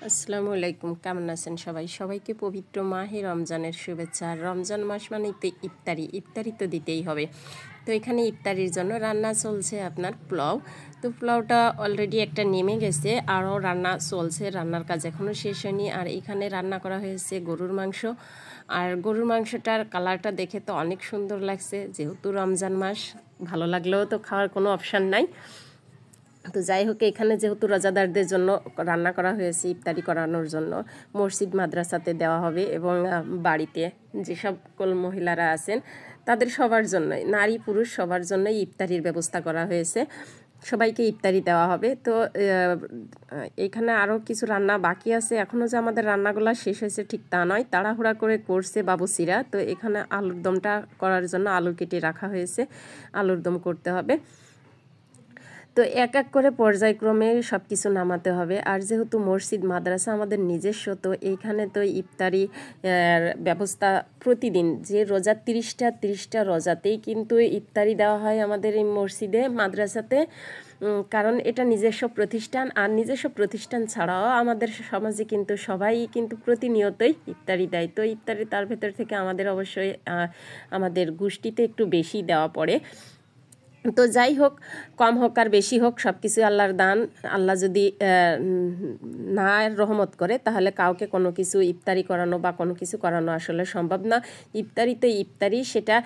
আসসালামু আলাইকুম, কেমন আছেন সবাই? সবাইকে পবিত্র মাহে রমজানের শুভেচ্ছা। রমজান মাস মানেই তো ইফতারি তো দিতেই হবে। তো এখানে ইফতারির জন্য রান্না চলছে আপনার পোলাও। তো পোলাওটা অলরেডি একটা নেমে গেছে, আরও রান্না চলছে, রান্নার কাজ এখনও শেষ হয়নি। আর এখানে রান্না করা হয়েছে গরুর মাংস। আর গরুর মাংসটার কালারটা দেখে তো অনেক সুন্দর লাগছে, যেহেতু রমজান মাস, ভালো লাগলেও তো খাওয়ার কোনো অপশান নাই। তো যাই হোক, এখানে যেহেতু রোজাদারদের জন্য রান্না করা হয়েছে, ইফতারি করানোর জন্য মসজিদ মাদ্রাসাতে দেওয়া হবে এবং বাড়িতে যে সকল মহিলারা আছেন তাদের সবার জন্যই, নারী পুরুষ সবার জন্যই ইফতারির ব্যবস্থা করা হয়েছে, সবাইকে ইফতারি দেওয়া হবে। তো এখানে আরও কিছু রান্না বাকি আছে, এখনও যে আমাদের রান্নাগুলো শেষ হয়েছে ঠিক তা নয়, তাড়াহুড়া করে করছে বাবুসিরা। তো এখানে আলুর দমটা করার জন্য আলু কেটে রাখা হয়েছে, আলুর দম করতে হবে। তো এক এক করে পর্যায়ক্রমে সব কিছু নামাতে হবে। আর যেহেতু মসজিদ মাদ্রাসা আমাদের নিজস্ব, তো এইখানে তো ইফতারি ব্যবস্থা প্রতিদিন, যে রোজা 30টা রোজাতেই কিন্তু ইফতারি দেওয়া হয় আমাদের এই মসজিদে মাদ্রাসাতে, কারণ এটা নিজস্ব প্রতিষ্ঠান। আর নিজস্ব প্রতিষ্ঠান ছাড়াও আমাদের সমাজে কিন্তু সবাই কিন্তু প্রতিনিয়তই ইফতারি দেয়। তো ইফতারি তার ভেতর থেকে আমাদের অবশ্যই আমাদের গোষ্ঠীতে একটু বেশি দেওয়া পড়ে। তো যাই হোক, কম হোক আর বেশি হোক, সব কিছু আল্লাহর দান। আল্লাহ যদি না রহমত করে তাহলে কাউকে কোনো কিছু ইফতারি করানো বা কোনো কিছু করানো আসলে সম্ভব না। ইফতারি তো ইফতারি, সেটা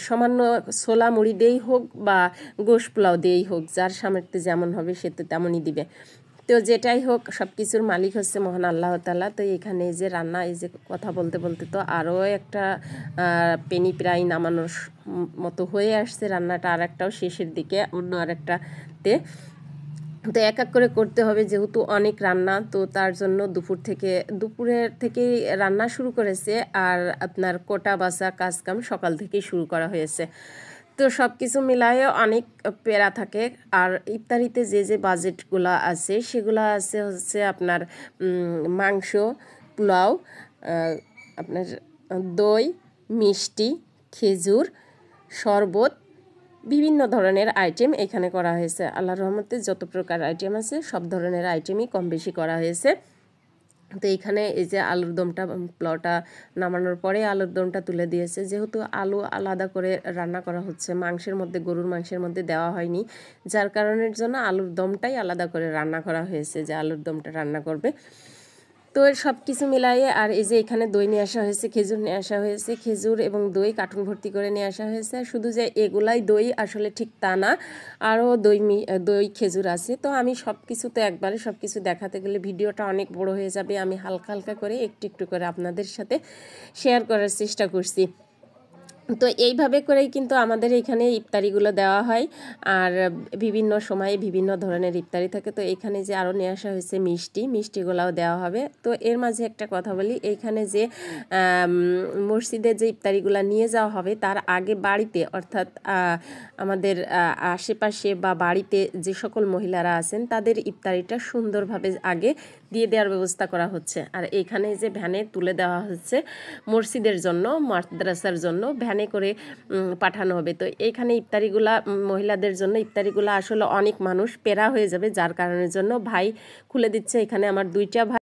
সামান্য ছোলা মুড়ি দিয়েই হোক বা গোশ পোলাও দিয়েই হোক, যার সামর্থ্যে যেমন হবে সে তো তেমনই দিবে। তো যেটাই হোক, সব কিছুর মালিক হচ্ছে মহান আল্লাহ তাআলা। তো এখানে এই যে রান্না, এই যে কথা বলতে বলতে তো আরও একটা পেনি প্রায় নামানোর মতো হয়ে আসছে রান্নাটা, আর একটাও শেষের দিকে অন্য আরেকটাতে। তো এক এক করে করতে হবে, যেহেতু অনেক রান্না, তো তার জন্য দুপুরের থেকেই রান্না শুরু করেছে। আর আপনার কোটা বাছা কাজকাম সকাল থেকেই শুরু করা হয়েছে। তো সব কিছু মিলায়ে অনেক প্যারা থাকে। আর ইফতারিতে যে বাজেটগুলো আছে সেগুলো হচ্ছে আপনার মাংস, পোলাও, আপনার দই, মিষ্টি, খেজুর, শরবত, বিভিন্ন ধরনের আইটেম এখানে করা হয়েছে। আল্লাহর রহমতে যত প্রকার আইটেম আছে সব ধরনের আইটেমই কম বেশি করা হয়েছে। তো এইখানে এই যে আলুর দমটা, পোলাওটা নামানোর পরে আলুর দমটা তুলে দিয়েছে। যেহেতু আলু আলাদা করে রান্না করা হচ্ছে, মাংসের মধ্যে, গরুর মাংসের মধ্যে দেওয়া হয়নি, যার কারণের জন্য আলুর দমটাই আলাদা করে রান্না করা হয়েছে, যে আলুর দমটা রান্না করবে। তো সব কিছু মিলাইয়ে, আর এই যে এখানে দই নিয়ে আসা হয়েছে, খেজুর নিয়ে আসা হয়েছে, খেজুর এবং দই কার্টুন ভর্তি করে নিয়ে আসা হয়েছে। শুধু যে এগুলাই দই আসলে ঠিক তা না, আরও দই খেজুর আছে। তো আমি সব কিছু তো একবারে সব কিছু দেখাতে গেলে ভিডিওটা অনেক বড় হয়ে যাবে, আমি হালকা হালকা করে একটু একটু করে আপনাদের সাথে শেয়ার করার চেষ্টা করছি। তো এইভাবে করেই কিন্তু আমাদের এখানে ইফতারিগুলো দেওয়া হয়। আর বিভিন্ন সময়ে বিভিন্ন ধরনের ইফতারি থাকে। তো এখানে যে আরও নিয়ে আসা হয়েছে মিষ্টিগুলোও দেওয়া হবে। তো এর মাঝে একটা কথা বলি, এইখানে যে মসজিদে যে ইফতারিগুলো নিয়ে যাওয়া হবে, তার আগে বাড়িতে, অর্থাৎ আমাদের আশেপাশে বা বাড়িতে যে সকল মহিলারা আছেন তাদের ইফতারিটা সুন্দরভাবে আগে দিয়ে দেওয়ার ব্যবস্থা করা হচ্ছে। আর এখানে যে ভ্যানে তুলে দেওয়া হচ্ছে মসজিদের জন্য, মাদ্রাসার জন্য ভ্যানে করে পাঠানো হবে। তো এইখানে ইফতারিগুলা মহিলাদের জন্য, ইফতারিগুলা আসলে অনেক মানুষ পেরা হয়ে যাবে, যার কারণের জন্য ভাই খুলে দিচ্ছে। এখানে আমার 2টা ভাই